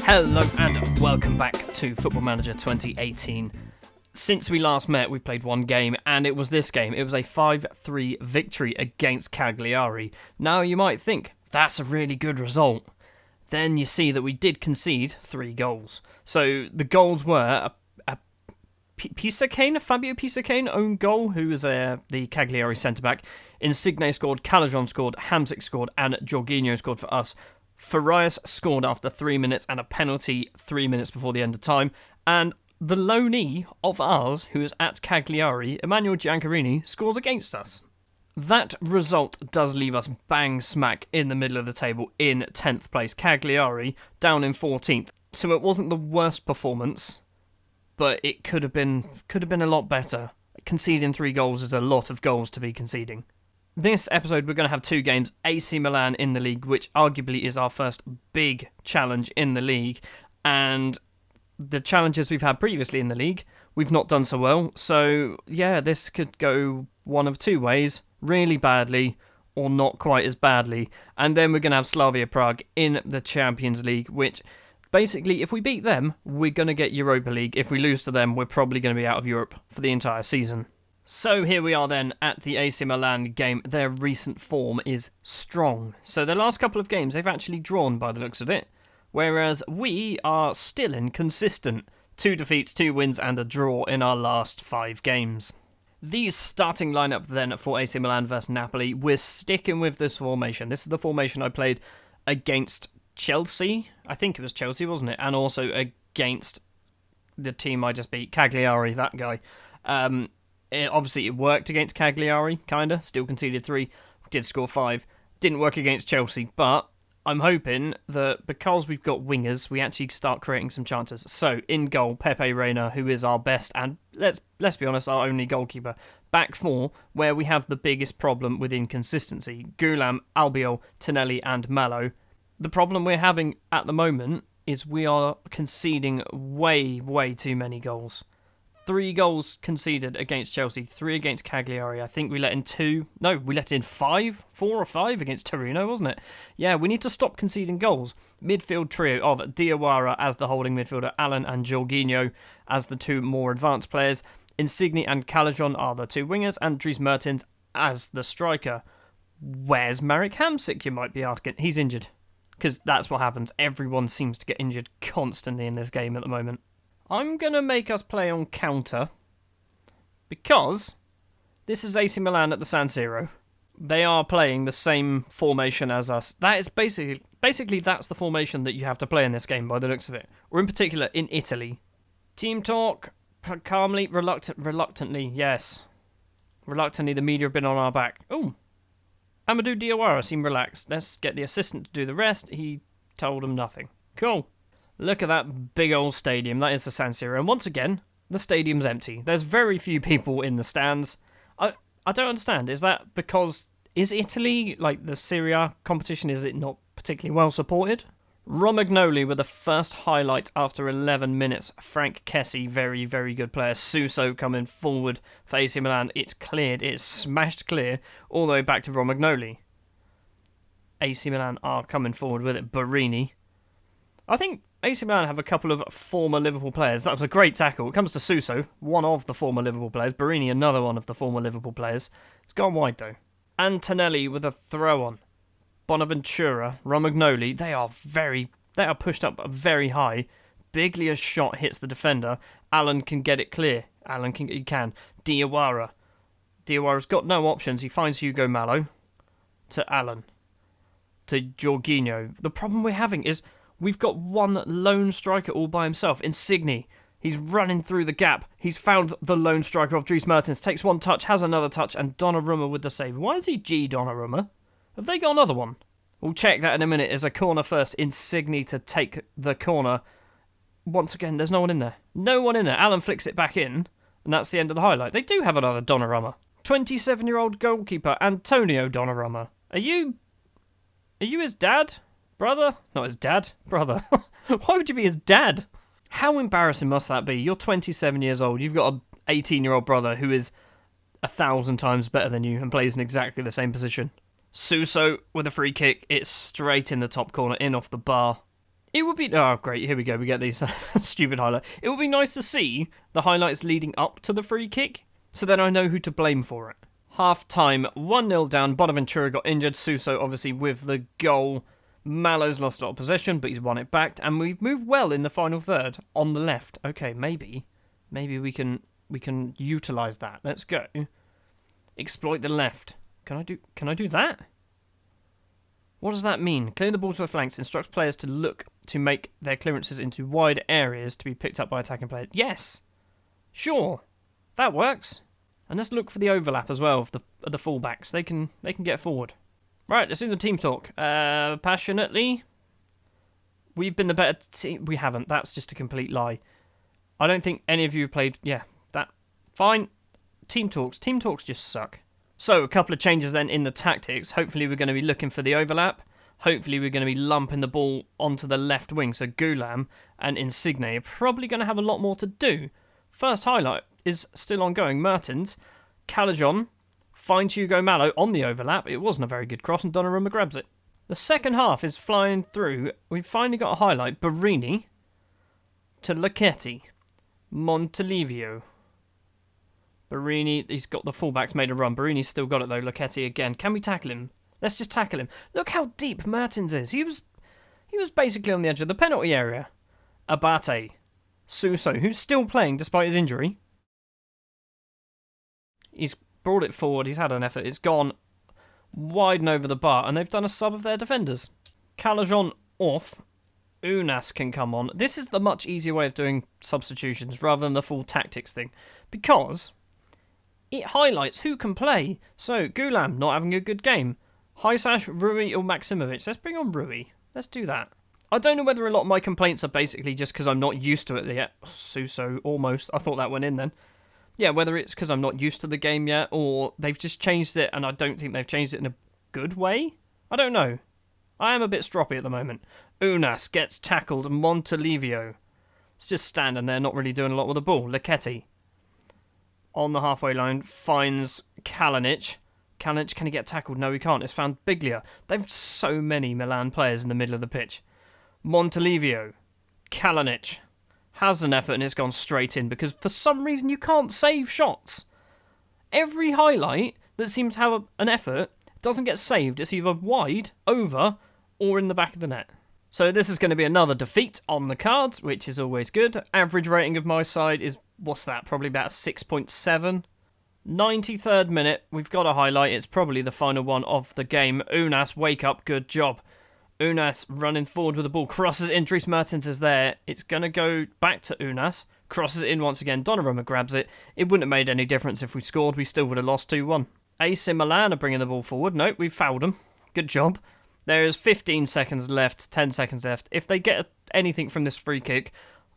Hello and welcome back to Football Manager 2018. Since we last met, we've played one game, and it was this game. It was a 5-3 victory against Cagliari. Now you might think, that's a really good result. Then you see that we did concede 3 goals. So the goals were a Fabio Pisacane own goal, who was the Cagliari centre-back. Insigne scored, Calajon scored, Hamsik scored, and Jorginho scored for us. Farias scored after 3 minutes and a penalty 3 minutes before the end of time. And the loanee of ours, who is at Cagliari, Emmanuel Giancarini, scores against us. That result does leave us bang smack in the middle of the table in 10th place. Cagliari down in 14th. So it wasn't the worst performance, but it could have been a lot better. Conceding 3 goals is a lot of goals to be conceding. This episode, we're going to have 2 games. AC Milan in the league, which arguably is our first big challenge in the league. And the challenges we've had previously in the league, we've not done so well. So, yeah, this could go one of 2 ways. Really badly or not quite as badly. And then we're going to have Slavia Prague in the Champions League, which basically, if we beat them, we're going to get Europa League. If we lose to them, we're probably going to be out of Europe for the entire season. So here we are then at the AC Milan game. Their recent form is strong. So the last couple of games they've actually drawn by the looks of it, whereas we are still inconsistent. 2 defeats, 2 wins and a draw in our last 5 games. The starting lineup then for AC Milan versus Napoli. We're sticking with this formation. This is the formation I played against Chelsea. I think it was Chelsea, wasn't it? And also against the team I just beat, Cagliari, that guy. Obviously, it worked against Cagliari, kinda. Still conceded 3, did score 5. Didn't work against Chelsea, but I'm hoping that because we've got wingers, we actually start creating some chances. So, in goal, Pepe Reina, who is our best and, let's be honest, our only goalkeeper. Back 4, where we have the biggest problem with inconsistency. Gulam, Albiol, Tonelli and Malo. The problem we're having at the moment is we are conceding way, way too many goals. 3 goals conceded against Chelsea, 3 against Cagliari. I think we let in 2. No, we let in 4 or 5 against Torino, wasn't it? Yeah, we need to stop conceding goals. Midfield trio of Diawara as the holding midfielder, Alan and Jorginho as the 2 more advanced players. Insigne and Calajon are the 2 wingers, and Dries Mertens as the striker. Where's Marek Hamsik, you might be asking? He's injured. Because that's what happens. Everyone seems to get injured constantly in this game at the moment. I'm going to make us play on counter because this is AC Milan at the San Siro. They are playing the same formation as us. That is basically that's the formation that you have to play in this game by the looks of it. Or in particular in Italy. Team talk, calmly, reluctantly, yes. Reluctantly, the media have been on our back. Oh, Amadou Diawara seemed relaxed. Let's get the assistant to do the rest. He told him nothing. Cool. Look at that big old stadium. That is the San Siro. And once again, the stadium's empty. There's very few people in the stands. I don't understand. Is that because... Is Italy, like the Serie A competition, is it not particularly well supported? Romagnoli with the first highlight after 11 minutes. Frank Kessie, very, very good player. Suso coming forward for AC Milan. It's cleared. It's smashed clear all the way back to Romagnoli. AC Milan are coming forward with it. Barini. I think AC Milan have a couple of former Liverpool players. That was a great tackle. It comes to Suso, one of the former Liverpool players. Barini, another one of the former Liverpool players. It's gone wide, though. Antonelli with a throw-on. Bonaventura, Romagnoli, they are pushed up very high. Biglia's shot hits the defender. Alan can get it clear. He can. Diawara. Diawara's got no options. He finds Hugo Malo. To Alan. To Jorginho. The problem we're having is... We've got one lone striker all by himself. Insigne. He's running through the gap. He's found the lone striker of Dries Mertens. Takes one touch, has another touch, and Donnarumma with the save. Why is he G Donnarumma? Have they got another one? We'll check that in a minute. As a corner first. Insigne to take the corner. Once again, there's no one in there. No one in there. Alan flicks it back in, and that's the end of the highlight. They do have another Donnarumma. 27-year-old goalkeeper, Antonio Donnarumma. Are you his dad? Brother? Not his dad. Brother. Why would you be his dad? How embarrassing must that be? You're 27 years old. You've got 18-year-old brother who is 1,000 times better than you and plays in exactly the same position. Suso with a free kick. It's straight in the top corner, in off the bar. It would be... Oh, great. Here we go. We get these stupid highlights. It would be nice to see the highlights leading up to the free kick, so then I know who to blame for it. Half-time, 1-0 down. Bonaventura got injured. Suso, obviously, with the goal. Mallow's lost a lot of possession, but he's won it back. And we've moved well in the final third on the left. Okay, maybe we can utilise that. Let's go. Exploit the left. Can I do that? What does that mean? Clear the ball to the flanks. Instructs players to look to make their clearances into wide areas to be picked up by attacking players. Yes. Sure. That works. And let's look for the overlap as well of the fullbacks. They can get forward. Right, let's do the team talk. Passionately. We've been the better team. We haven't. That's just a complete lie. I don't think any of you have played... Yeah, that... Fine. Team talks. Team talks just suck. So, a couple of changes then in the tactics. Hopefully we're going to be looking for the overlap. Hopefully we're going to be lumping the ball onto the left wing. So Gulam and Insigne are probably going to have a lot more to do. First highlight is still ongoing. Mertens, Calajon, finds Hugo Mallow on the overlap. It wasn't a very good cross and Donnarumma grabs it. The second half is flying through. We've finally got a highlight. Barini to Lacchetti. Montelivio. Barini, he's got the fullbacks made a run. Barini's still got it though. Lacchetti again. Can we tackle him? Let's just tackle him. Look how deep Mertens is. He was basically on the edge of the penalty area. Abate. Suso, who's still playing despite his injury. He's brought it forward. He's had an effort. It's gone wide and over the bar, and they've done a sub of their defenders. Calajon off. Unas can come on. This is the much easier way of doing substitutions rather than the full tactics thing, because it highlights who can play. So, Gulam not having a good game. Haisash, Rui or Maximovic. Let's bring on Rui. Let's do that. I don't know whether a lot of my complaints are basically just because I'm not used to it yet. Suso, almost. I thought that went in then. Yeah, whether it's because I'm not used to the game yet, or they've just changed it and I don't think they've changed it in a good way. I don't know. I am a bit stroppy at the moment. Unas gets tackled. Montelivio. It's just standing there, not really doing a lot with the ball. Lacchetti. On the halfway line, finds Kalinic. Kalinic, can he get tackled? No, he can't. It's found Biglia. They've so many Milan players in the middle of the pitch. Montelivio. Kalinic. Has an effort and it's gone straight in because for some reason you can't save shots. Every highlight that seems to have an effort doesn't get saved. It's either wide, over, or in the back of the net. So this is going to be another defeat on the cards, which is always good. Average rating of my side is, what's that, probably about 6.7. 93rd minute, we've got a highlight. It's probably the final one of the game. Unas, wake up, good job. Unas running forward with the ball, crosses in. Dries Mertens is there. It's going to go back to Unas. Crosses it in once again. Donnarumma grabs it. It wouldn't have made any difference if we scored. We still would have lost 2-1. AC Milan are bringing the ball forward. Nope, we've fouled them. Good job. There's 15 seconds left, 10 seconds left. If they get anything from this free kick,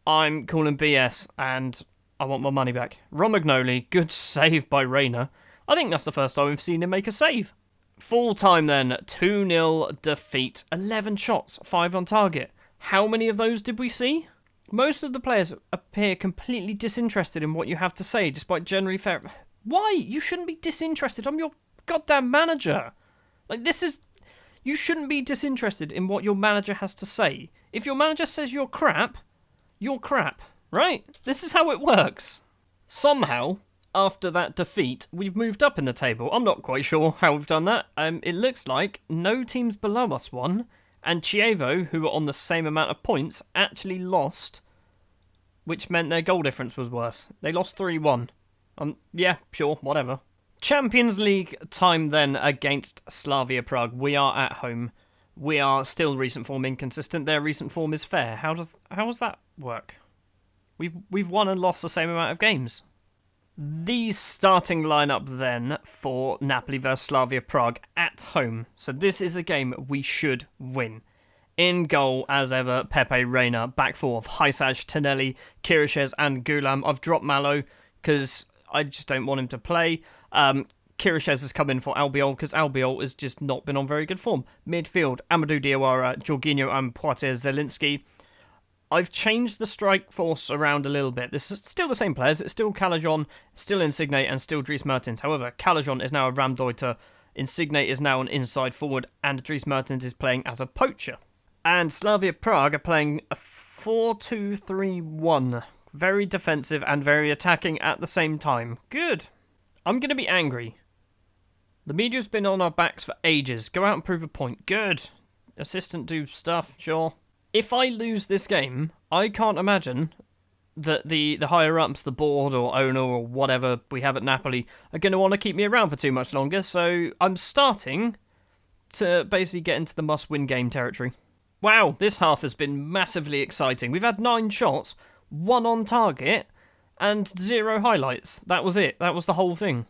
I'm calling BS and I want my money back. Romagnoli, good save by Reina. I think that's the first time we've seen him make a save. Full time then, 2-0 defeat. 11 shots, 5 on target. How many of those did we see? Most of the players appear completely disinterested in what you have to say, despite generally fair... Why? You shouldn't be disinterested. I'm your goddamn manager. Like, this is... You shouldn't be disinterested in what your manager has to say. If your manager says you're crap, right? This is how it works. Somehow, after that defeat, we've moved up in the table. I'm not quite sure how we've done that. It looks like no teams below us won, and Chievo, who were on the same amount of points, actually lost, which meant their goal difference was worse. They lost 3-1. Yeah, sure, whatever. Champions League time then against Slavia Prague. We are at home. We are still recent form inconsistent. Their recent form is fair. How does that work? We've won and lost the same amount of games. The starting lineup then for Napoli vs Slavia Prague at home. So this is a game we should win. In goal, as ever, Pepe Reina. Back four of Hysaj, Tonelli, Kirishes and Gulam. I've dropped Mallow because I just don't want him to play. Kirishes has come in for Albiol because Albiol has just not been on very good form. Midfield, Amadou Diawara, Jorginho and Poitiers Zelinski. I've changed the strike force around a little bit. This is still the same players. It's still Calajon, still Insigne, and still Dries Mertens. However, Calajon is now a Ramdeuter, Insigne is now an inside forward, and Dries Mertens is playing as a poacher. And Slavia Prague are playing a 4-2-3-1. Very defensive and very attacking at the same time. Good. I'm going to be angry. The media's been on our backs for ages. Go out and prove a point. Good. Assistant do stuff, sure. If I lose this game, I can't imagine that the higher-ups, the board or owner or whatever we have at Napoli, are going to want to keep me around for too much longer, so I'm starting to basically get into the must-win game territory. Wow, this half has been massively exciting. We've had 9 shots, 1 on target, and 0 highlights. That was it. That was the whole thing.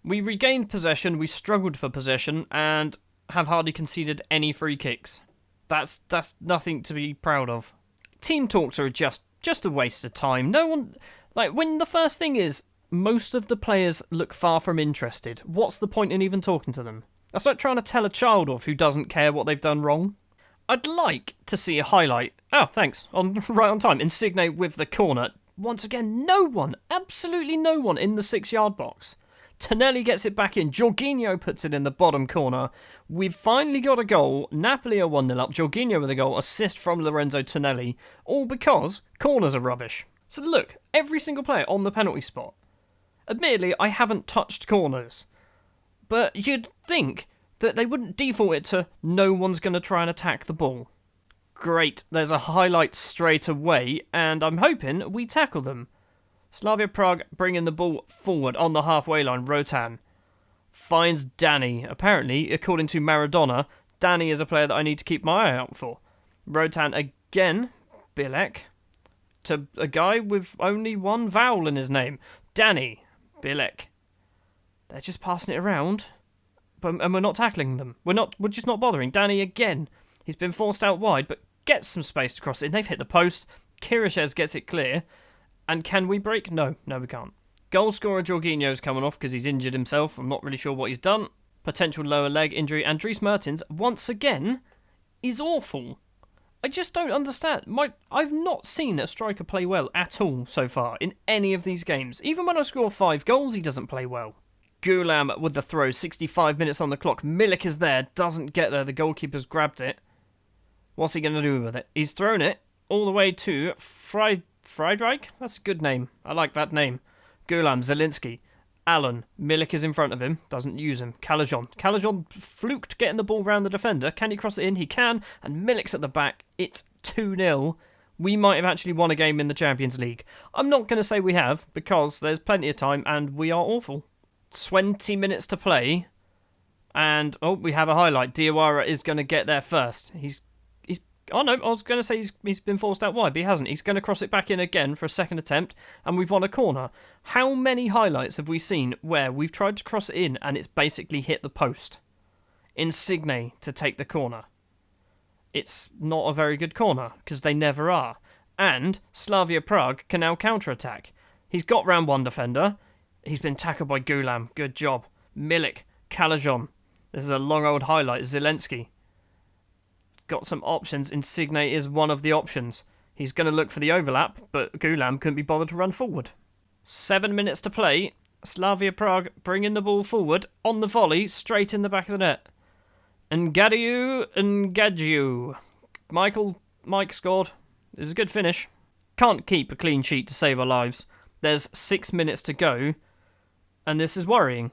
We regained possession, we struggled for possession, and have hardly conceded any free kicks. That's nothing to be proud of. Team talks are just a waste of time. No one... when the first thing is, most of the players look far from interested. What's the point in even talking to them? That's like trying to tell a child off who doesn't care what they've done wrong. I'd like to see a highlight. Oh, thanks. Right on time. Insigne with the corner. Once again, no one, absolutely no one in the 6-yard box. Tonelli gets it back in. Jorginho puts it in the bottom corner. We've finally got a goal. Napoli are 1-0 up. Jorginho with a goal. Assist from Lorenzo Tonelli. All because corners are rubbish. So look, every single player on the penalty spot. Admittedly, I haven't touched corners. But you'd think that they wouldn't default it to no one's going to try and attack the ball. Great, there's a highlight straight away, and I'm hoping we tackle them. Slavia Prague bringing the ball forward on the halfway line. Rotan finds Danny. Apparently, according to Maradona, Danny is a player that I need to keep my eye out for. Rotan again. Bilek. To a guy with only one vowel in his name. Danny. Bilek. They're just passing it around. And we're not tackling them. We're just not bothering. Danny again. He's been forced out wide, but gets some space to cross it. They've hit the post. Kirishes gets it clear. And can we break? No, we can't. Goal scorer Jorginho's coming off because he's injured himself. I'm not really sure what he's done. Potential lower leg injury. And Dries Mertens, once again, is awful. I just don't understand. I've not seen a striker play well at all so far in any of these games. Even when I score 5 goals, he doesn't play well. Gulam with the throw. 65 minutes on the clock. Milik is there. Doesn't get there. The goalkeeper's grabbed it. What's he going to do with it? He's thrown it all the way to Friedreich? That's a good name. I like that name. Gulam, Zielinski, Allen. Milik is in front of him. Doesn't use him. Calajon fluked getting the ball round the defender. Can he cross it in? He can. And Milik's at the back. It's 2-0. We might have actually won a game in the Champions League. I'm not going to say we have, because there's plenty of time and we are awful. 20 minutes to play. And, we have a highlight. Diawara is going to get there first. Oh no, I was going to say he's been forced out wide, but he hasn't. He's going to cross it back in again for a second attempt, and we've won a corner. How many highlights have we seen where we've tried to cross it in and it's basically hit the post? Insigne to take the corner. It's not a very good corner, because they never are. And Slavia Prague can now counter-attack. He's got round one defender. He's been tackled by Gulam. Good job. Milik, Calajon. This is a long old highlight. Zielinski. Got some options. Insigne is one of the options. He's going to look for the overlap, but Gulam couldn't be bothered to run forward. 7 minutes to play. Slavia Prague bringing the ball forward on the volley, straight in the back of the net. Ngadiu. Mike scored. It was a good finish. Can't keep a clean sheet to save our lives. There's 6 minutes to go, and this is worrying.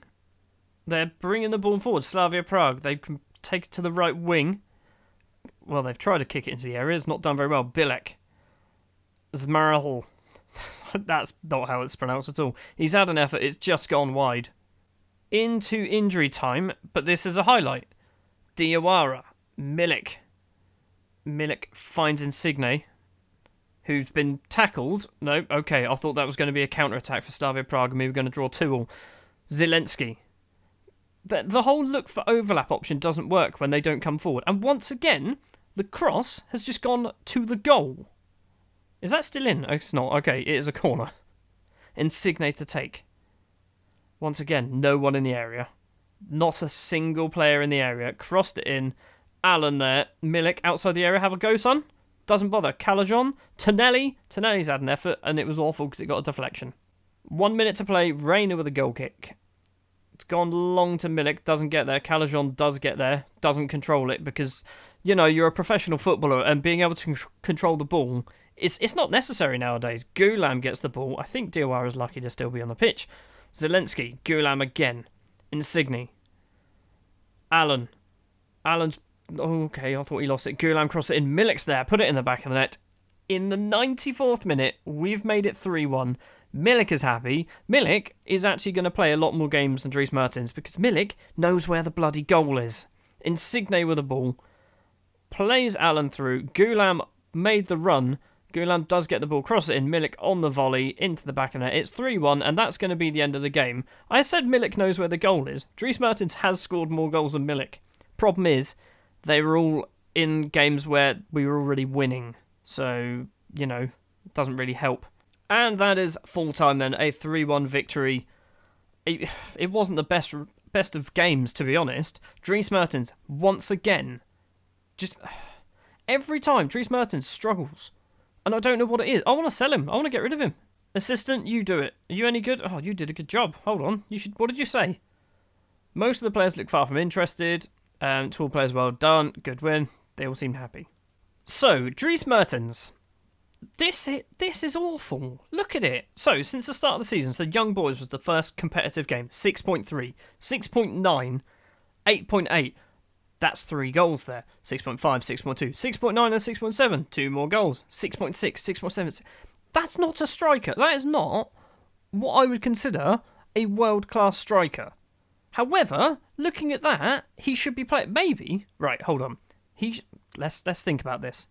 They're bringing the ball forward. Slavia Prague. They can take it to the right wing. Well, they've tried to kick it into the area. It's not done very well. Bilek. Zmarl. That's not how it's pronounced at all. He's had an effort. It's just gone wide. Into injury time, but this is a highlight. Diawara. Milik. Milik finds Insigne, who's been tackled. No, okay, I thought that was going to be a counter-attack for Slavia Prague, and we were going to draw 2-2. Zielinski. The whole look for overlap option doesn't work when they don't come forward. And once again, the cross has just gone to the goal. Is that still in? Oh, it's not. Okay, it is a corner. Insigne to take. Once again, no one in the area. Not a single player in the area. Crossed it in. Allen there. Milik outside the area. Have a go, son. Doesn't bother. Calajon, Tonelli. Tonelli's had an effort, and it was awful because it got a deflection. 1 minute to play. Reina with a goal kick. It's gone long to Milik. Doesn't get there. Calajon does get there. Doesn't control it because, you know, you're a professional footballer, and being able to control the ball, it's not necessary nowadays. Gulam gets the ball. I think Diawara is lucky to still be on the pitch. Zelensky. Gulam again. Insigne. Allen's... Okay, I thought he lost it. Gulam crossed it in. Milik's there. Put it in the back of the net. In the 94th minute, we've made it 3-1. Milik is happy. Milik is actually going to play a lot more games than Dries Mertens because Milik knows where the bloody goal is. Insigne with the ball. Plays Allen through. Gulam made the run. Gulam does get the ball, cross it in. Milik on the volley into the back of the net. It's 3-1, and that's going to be the end of the game. I said Milik knows where the goal is. Dries Mertens has scored more goals than Milik. Problem is, they were all in games where we were already winning. So, you know, it doesn't really help. And that is full time then, a 3-1 victory. It wasn't the best of games, to be honest. Dries Mertens, once again, just every time Dries Mertens struggles. And I don't know what it is. I want to sell him. I want to get rid of him. Assistant, you do it. Are you any good? Oh, you did a good job. Hold on. What did you say? Most of the players look far from interested. To all players, well done. Good win. They all seem happy. So, Dries Mertens. This is awful. Look at it. So, since the start of the season, so Young Boys was the first competitive game. 6.3, 6.9, 8.8. That's 3 goals there. 6.5, 6.2, 6.9 and 6.7. 2 more goals. 6.6, 6.7. That's not a striker. That is not what I would consider a world-class striker. However, looking at that, he should be playing... Maybe... Right, hold on. Let's think about this.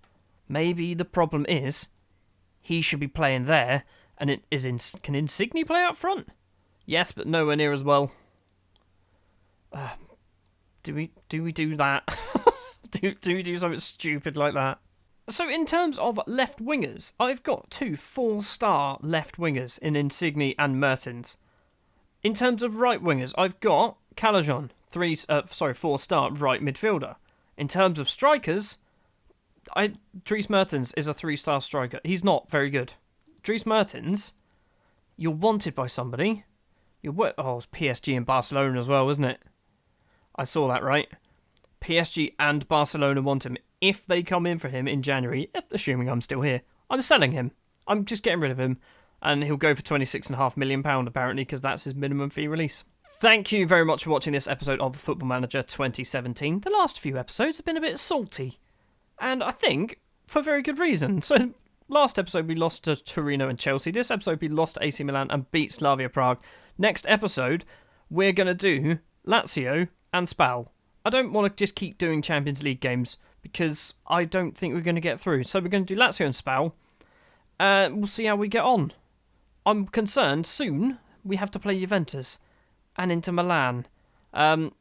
Maybe the problem is he should be playing there, and can Insigne play up front? Yes, but nowhere near as well. Do we do that? do we do something stupid like that? So in terms of left wingers, I've got 2 4-star left wingers in Insigne and Mertens. In terms of right wingers, I've got Calajon, 4-star right midfielder. In terms of strikers, Dries Mertens is a 3-star striker. He's not very good. Dries Mertens, you're wanted by somebody. It's PSG and Barcelona as well, isn't it? I saw that, right? PSG and Barcelona want him. If they come in for him in January, assuming I'm still here, I'm selling him. I'm just getting rid of him. And he'll go for £26.5 million, apparently, because that's his minimum fee release. Thank you very much for watching this episode of Football Manager 2017. The last few episodes have been a bit salty. And I think for very good reason. So, last episode we lost to Torino and Chelsea. This episode we lost to AC Milan and beat Slavia Prague. Next episode, we're going to do Lazio and Spal. I don't want to just keep doing Champions League games because I don't think we're going to get through. So we're going to do Lazio and Spal. We'll see how we get on. I'm concerned soon we have to play Juventus and Inter Milan.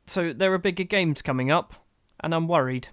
So there are bigger games coming up, and I'm worried.